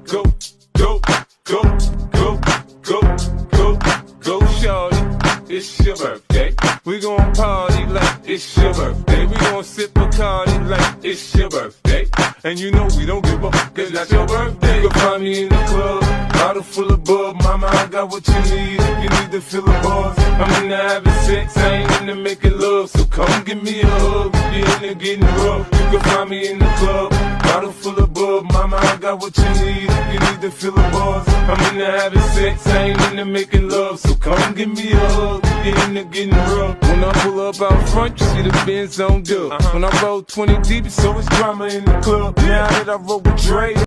Go, go, go, go, go, go, go, shorty. It's your birthday. We gon' party like it's your birthday. We gon' sip Bacardi like it's your birthday. And you know we don't give up, cause that's your birthday. You can find me in the club, bottle full of bub. Mama, I got what you need if you need to fill the buzz. I'm into having sex, I ain't into making love. So come give me a hug if you're into getting rough. You can find me in the club, bottle full of bub. Mama, I got what you need if you need to fill the buzz. I'm into having sex, I ain't into making love. So come give me a hug if you're into getting rough. When I pull up out front, you see the Benz on dub. When I roll 20 deep, so it's drama in the club. Now that I roll with Dre.